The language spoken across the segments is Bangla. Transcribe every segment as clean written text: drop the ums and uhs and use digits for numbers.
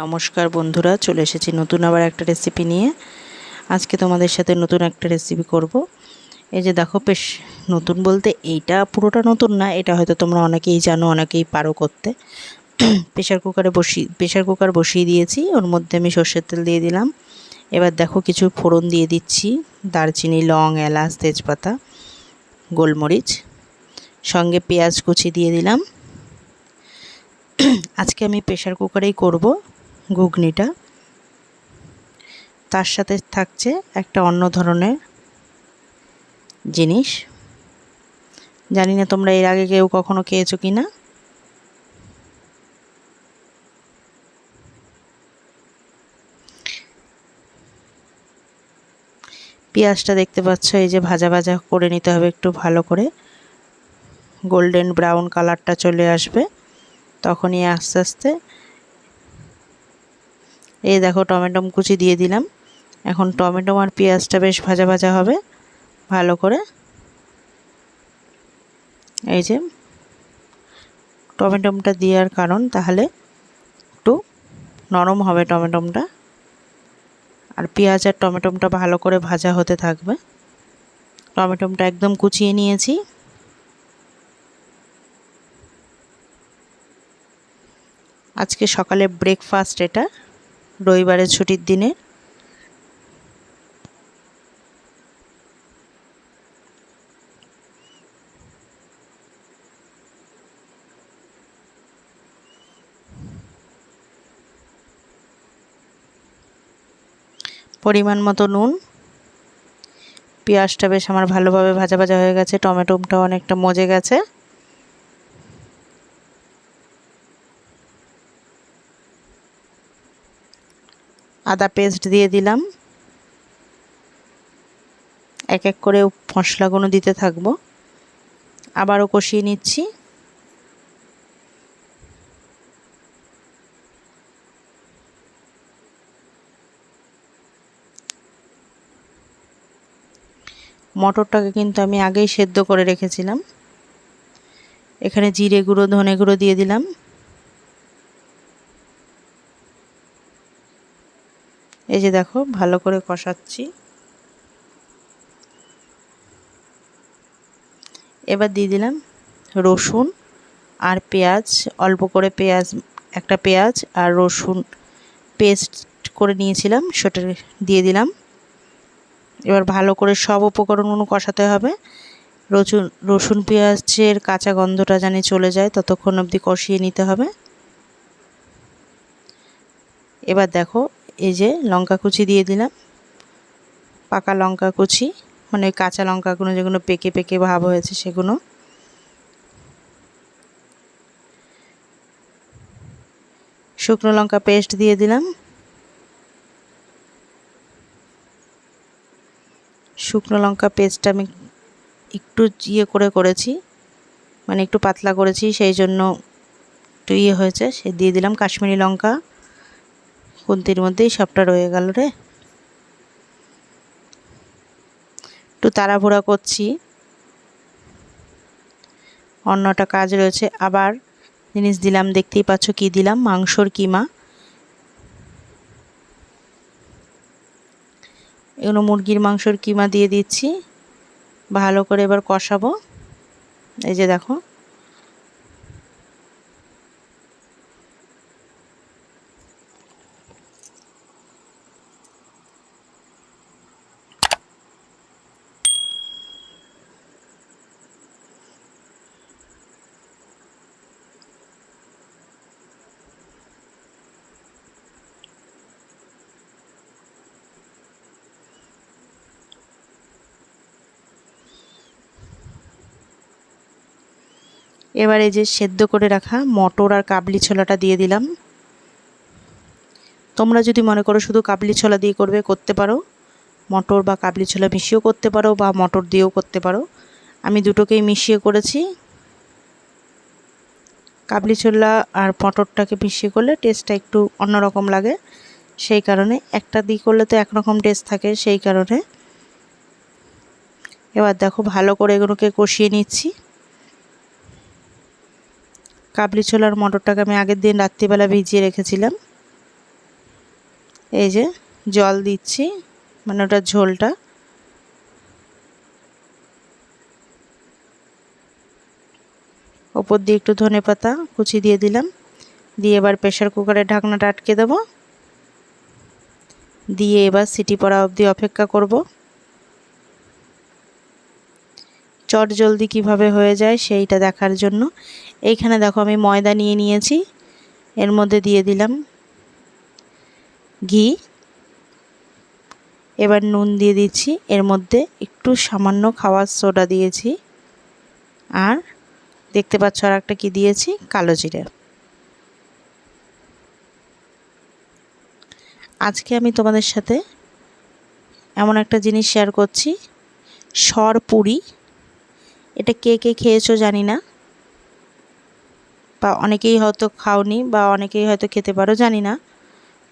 নমস্কার বন্ধুরা, চলে এসেছি নতুন আবার একটা রেসিপি নিয়ে। আজকে তোমাদের সাথে নতুন একটা রেসিপি করব। এই যে দেখো, বেশ নতুন বলতে এইটা পুরোটা নতুন না, এটা হয়তো তোমরা অনেকেই জানো, অনেকেই পারো করতে। প্রেশার কুকার বসিয়ে দিয়েছি, ওর মধ্যে আমি সর্ষের তেল দিয়ে দিলাম। এবার দেখো কিছু ফোড়ন দিয়ে দিচ্ছি, দারচিনি, লং, এলাচ, তেজপাতা, গোলমরিচ, সঙ্গে পেঁয়াজ কুচি দিয়ে দিলাম। আজকে আমি প্রেশার কুকারেই করব ঘুগনিটা। তার সাথে থাকছে একটা অন্য ধরনের জিনিস, জানি না তোমরা এর আগে কেউ কখনো খেয়েছো কি না। পেঁয়াজটা দেখতে পাচ্ছ, এই যে ভাজা ভাজা করে নিতে হবে একটু ভালো করে, গোল্ডেন ব্রাউন কালারটা চলে আসবে তখনই আস্তে আস্তে। এই দেখো টমেটো কুচি দিয়ে দিলাম। এখন টমেটো আর পেঁয়াজটা বেশ ভাজা ভাজা হবে ভালো করে। এই যে টমেটোটা দেওয়ার কারণ, তাহলে একটু নরম হবে টমেটোটা, আর পেঁয়াজ আর টমেটোটা ভালো করে ভাজা হতে থাকবে। টমেটোটা একদম কুচিয়ে নিয়েছি। আজকে সকালে ব্রেকফাস্ট এটা, রবিবারের ছুটির দিনে। পরিমাণ মতো নুন। পেঁয়াজটা বেশ আমার ভালোভাবে ভাজা ভাজা হয়ে গেছে, টমেটোটাও অনেকটা মজে গেছে। আদা পেস্ট দিয়ে দিলাম। এক এক করে মশলাগুলো দিতে থাকবো, আবারও কষিয়ে নিচ্ছি। মটরটাকে কিন্তু আমি আগেই সেদ্ধ করে রেখেছিলাম। এখানে জিরে গুঁড়ো, ধনে গুঁড়ো দিয়ে দিলাম। এই যে দেখো ভালো করে কষাচ্ছি। এবার দিয়ে দিলাম রসুন আর পেঁয়াজ, অল্প করে পেঁয়াজ, একটা পেঁয়াজ আর রসুন পেস্ট করে নিয়েছিলাম, সেটা দিয়ে দিলাম। এবার ভালো করে সব উপকরণগুলো কষাতে হবে। রসুন পেঁয়াজের কাঁচা গন্ধটা জানি চলে যায়, ততক্ষণ অবধি কষিয়ে নিতে হবে। এবার দেখো, এই যে লঙ্কা কুচি দিয়ে দিলাম, পাকা লঙ্কা কুচি, মানে ওই কাঁচা লঙ্কাগুলো যেগুলো পেকে পেকে ভাব হয়েছে সেগুলো। শুকনো লঙ্কা পেস্ট দিয়ে দিলাম। শুকনো লঙ্কা পেস্টটা আমি একটু করেছি, মানে একটু পাতলা করেছি, সেই জন্য একটু হয়েছে। সে দিয়ে দিলাম কাশ্মীরি লঙ্কা। খুন্তির মধ্যেই সবটা রয়ে গেল রে, একটু তাড়াহুড়া করছি, অন্যটা কাজ রয়েছে। আবার জিনিস দিলাম, দেখতেই পাচ্ছ কি দিলাম, মাংসর কিমা। এগুলো মুরগির মাংসর কিমা দিয়ে দিচ্ছি, ভালো করে এবার কষাবো। এই যে দেখো, এবার এই যে সেদ্ধ করে রাখা মটর আর কাবলি ছোলাটা দিয়ে দিলাম। তোমরা যদি মনে করো শুধু কাবলি ছোলা দিয়ে করতে পারো, মটর বা কাবলি ছোলা মিশিয়েও করতে পারো, বা মটর দিয়েও করতে পারো। আমি দুটোকেই মিশিয়ে করেছি। কাবলি ছোলা আর মটরটাকে মিশিয়ে করলে টেস্টটা একটু অন্যরকম লাগে, সেই কারণে। একটা দিয়ে করলে তো একরকম টেস্ট থাকে, সেই কারণে। এবার দেখো ভালো করে এগুলোকে কষিয়ে নিচ্ছি। কাবলি ছোলার মটরটাকে আমি আগের দিন রাত্রিবেলা ভিজিয়ে রেখেছিলাম, এই যে জল দিচ্ছি, মানে ওটা ঝোলটা। ওপর দিয়ে একটু ধনেপাতা কুচি দিয়ে দিলাম, দিয়ে এবার প্রেসার কুকারের ঢাকনাটা আটকে দেব, দিয়ে এবার সিটি পড়া অবধি অপেক্ষা করব। চট জলদি কিভাবে হয়ে যায় সেইটা দেখার জন্য এইখানে দেখো আমি ময়দা নিয়ে নিয়েছি, এর মধ্যে দিয়ে দিলাম ঘি, এবার নুন দিয়ে দিচ্ছি, এর মধ্যে একটু সামান্য খাওয়ার সোডা দিয়েছি, আর দেখতে পাচ্ছ আর একটা কি দিয়েছি, কালো জিরে। আজকে আমি তোমাদের সাথে এমন একটা জিনিস শেয়ার করছি, সর পুরি। এটা কে কে খেয়েছো জানি না, বা অনেকেই হয়তো খাওনি, বা অনেকেই হয়তো খেতে পারো, জানি না,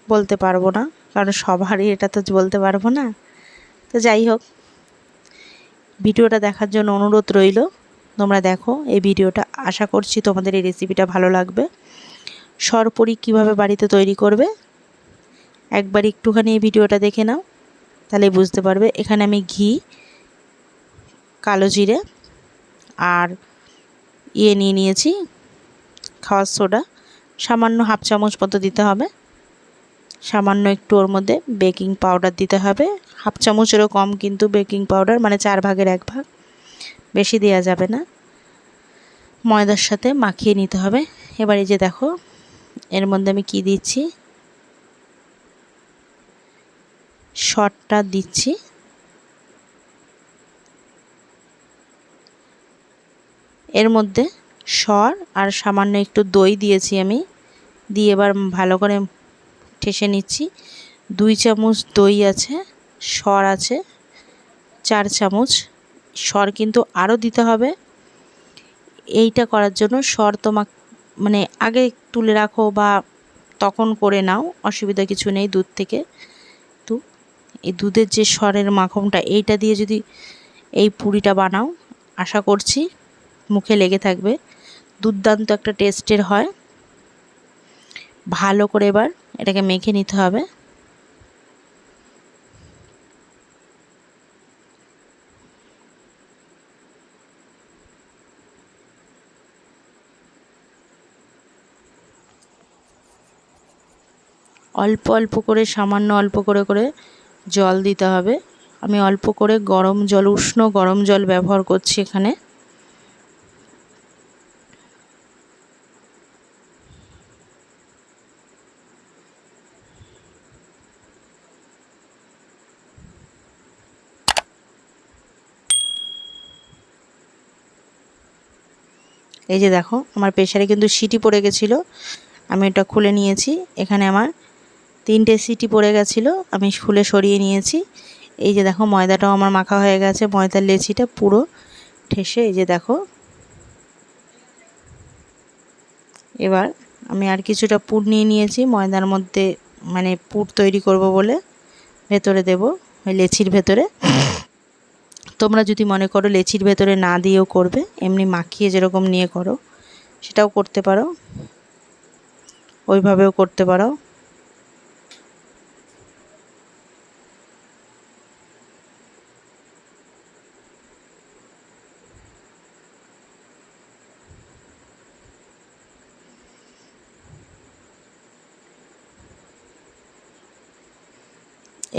বলতে পারবো না, কারণ সবারই এটা তো বলতে পারবো না। তো যাই হোক, ভিডিওটা দেখার জন্য অনুরোধ রইল, তোমরা দেখো এই ভিডিওটা। আশা করছি তোমাদের এই রেসিপিটা ভালো লাগবে। সরপুরি কীভাবে বাড়িতে তৈরি করবে একবার একটুখানি এই ভিডিওটা দেখে নাও, তাহলে বুঝতে পারবে। এখানে আমি ঘি, কালো জিরে আর নিয়ে নিয়েছি খাওয়ার সোডা, সামান্য হাফ চামচ মতো দিতে হবে। সামান্য একটু ওর মধ্যে বেকিং পাউডার দিতে হবে, হাফ চামচেরও কম কিন্তু বেকিং পাউডার, মানে 4 ভাগের 1 ভাগ, বেশি দেওয়া যাবে না। ময়দার সাথে মাখিয়ে নিতে হবে। এবার এই যে দেখো এর মধ্যে আমি কি দিচ্ছি, সরটা দিচ্ছি, এর মধ্যে সর আর সামান্য একটু দই দিয়েছি আমি, দিয়ে এবার ভালো করে ঠেসে নিচ্ছি। 2 চামচ দই আছে, সর আছে 4 চামচ। সর কিন্তু আরও দিতে হবে। এইটা করার জন্য সর তোমাক মানে আগে তুলে রাখো বা তখন করে নাও, অসুবিধা কিছু নেই দুধ থেকে। তো এই দুধের যে সরের মাখনটা, এইটা দিয়ে যদি এই পুরিটা বানাও, আশা করছি মুখে লেগে থাকবে, দুর্দান্ত একটা টেস্টের হয়। ভালো করে এবার এটাকে মেখে নিতে হবে। অল্প অল্প করে, সামান্য অল্প করে করে জল দিতে হবে। আমি অল্প করে গরম জল, উষ্ণ গরম জল ব্যবহার করছি এখানে। এই যে দেখো আমার প্রেসারে কিন্তু সিটি পড়ে গেছিলো, আমি এটা খুলে নিয়েছি। এখানে আমার 3টে সিটি পড়ে গেছিলো, আমি খুলে সরিয়ে নিয়েছি। এই যে দেখো ময়দাটাও আমার মাখা হয়ে গেছে, ময়দার লেচিটা পুরো ঠেসে, এই যে দেখো। এবার আমি আর কিছুটা পুর নিয়ে নিয়েছি ময়দার মধ্যে, মানে পুর তৈরি করব বলে ভেতরে দেব, ওই লেচির ভেতরে। তোমরা যদি মনে করো লেচির ভেতরে না দিয়েও করবে, এমনি মাখিয়ে যেরকম নিয়ে করো সেটাও করতে পারো, ওইভাবেও করতে পারো।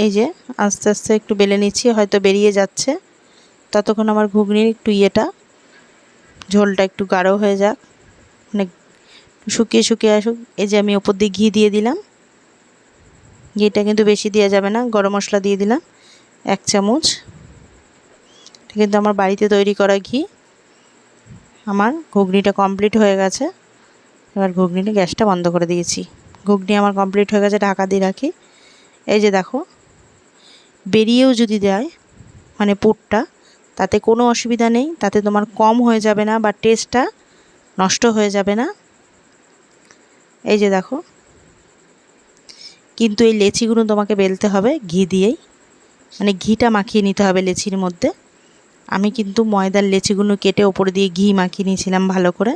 এই যে আস্তে আস্তে একটু বেলে নিচ্ছি, হয়তো বেরিয়ে যাচ্ছে। ততক্ষণ আমার ঘুগনির একটু ঝোলটা একটু গাঢ় হয়ে যাক, মানে শুকিয়ে শুকিয়ে আসুক। এই যে আমি ওপর দিয়ে ঘি দিয়ে দিলাম, ঘিটা কিন্তু বেশি দেওয়া যাবে না। গরম মশলা দিয়ে দিলাম 1 চামচ, এটা কিন্তু আমার বাড়িতে তৈরি করা ঘি। আমার ঘুগনিটা কমপ্লিট হয়ে গেছে। এবার ঘুগনিটা, গ্যাসটা বন্ধ করে দিয়েছি। ঘুগনি আমার কমপ্লিট হয়ে গেছে, ঢাকা দিয়ে রাখি। এই যে দেখো বেরিয়েও যদি দেয় মানে পুরটা, তাতে কোনো অসুবিধা নেই, তাতে তোমার কম হয়ে যাবে না বা টেস্টটা নষ্ট হয়ে যাবে না। এই যে দেখো, কিন্তু এই লেচিগুলো তোমাকে বেলতে হবে ঘি দিয়েই, মানে ঘিটা মাখিয়ে নিতে হবে লেচির মধ্যে। আমি কিন্তু ময়দার লেচিগুলো কেটে ওপরে দিয়ে ঘি মাখিয়ে নিয়েছিলাম ভালো করে,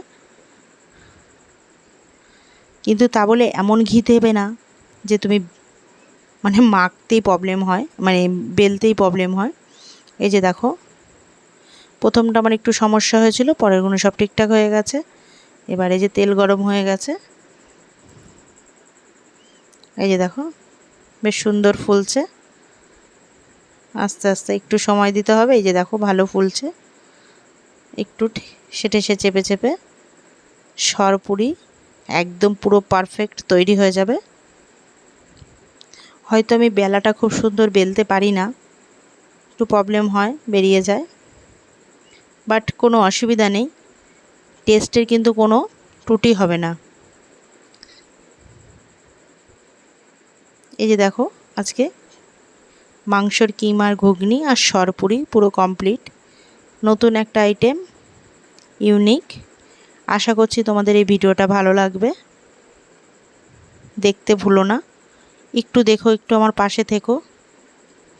কিন্তু তা বলে এমন ঘি দেবে না যে তুমি মানে মাখতেই প্রবলেম হয়, মানে বেলতেই প্রবলেম হয়। এই যে দেখো, প্রথমটা আমার একটু সমস্যা হয়েছিল, পরেরগুলো সব ঠিকঠাক হয়ে গেছে। এবার এই যে তেল গরম হয়ে গেছে, এই যে দেখো বেশ সুন্দর ফুলছে। আস্তে আস্তে একটু সময় দিতে হবে। এই যে দেখো ভালো ফুলছে, একটু সেটে সে চেপে চেপে সরপুরি একদম পুরো পারফেক্ট তৈরি হয়ে যাবে। হয়তো আমি বেলাটা খুব সুন্দর বেলতে পারি না, একটু প্রবলেম হয়, বেরিয়ে যায়, বাট কোনো অসুবিধা নেই, টেস্টের কিন্তু কোনো ত্রুটি হবে না। এই যে দেখো আজকে মাংসর কিমার ঘুগনি আর সরপুরি পুরো কমপ্লিট। নতুন একটা আইটেম, ইউনিক। আশা করছি তোমাদের এই ভিডিওটা ভালো লাগবে, দেখতে ভুলো না। একটু দেখো, একটু আমার পাশে থেকো,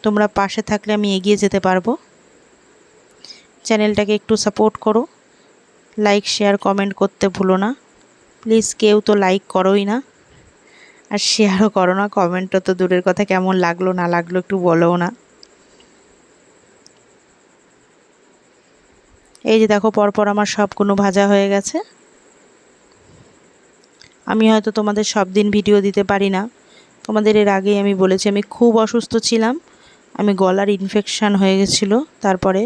তোমরা পাশে থাকলে আমি এগিয়ে যেতে পারবো। চ্যানেলটাকে একটু সাপোর্ট করো, লাইক শেয়ার কমেন্ট করতে ভুলো না প্লিজ। কেউ তো লাইক করোই না, আর শেয়ারও করো না, কমেন্টও তো দূরের কথা, কেমন লাগলো না লাগলো একটু বলোও না। এই যে দেখো পরপর আমার সবগুলো ভাজা হয়ে গেছে। আমি হয়তো তোমাদের সব দিন ভিডিও দিতে পারি না, তোমাদের এর আগেই আমি বলেছি আমি খুব অসুস্থ ছিলাম, আমি গলার ইনফেকশান হয়ে গেছিলো। তারপরে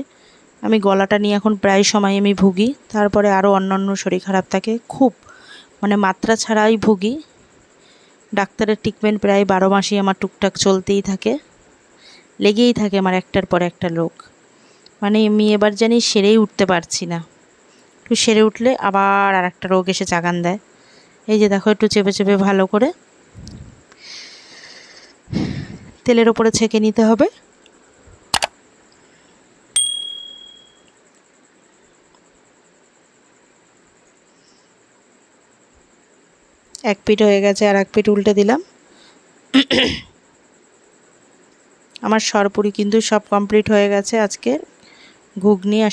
আমি গলাটা নিয়ে এখন প্রায় সময় আমি ভুগি, তারপরে আরও অন্যান্য শরীর খারাপ থাকে, খুব মানে মাত্রা ছাড়াই ভুগি। ডাক্তারের ট্রিটমেন্ট প্রায় 12 মাসই আমার টুকটাক চলতেই থাকে, লেগেই থাকে আমার একটার পর একটা রোগ। মানে আমি এবার জানি সেরেই উঠতে পারছি না, একটু সেরে উঠলে আবার আর একটা রোগ এসে জাগান দেয়। এই যে দেখো একটু চেপে চেপে ভালো করে তেলের ওপরে ছেঁকে নিতে হবে। এক পিঠ হয়ে গেছে, আর এক পিঠ উল্টে দিলাম। আমার সরপুরি কিন্তু সব কমপ্লিট হয়ে গেছে আজকের ঘুগনি আর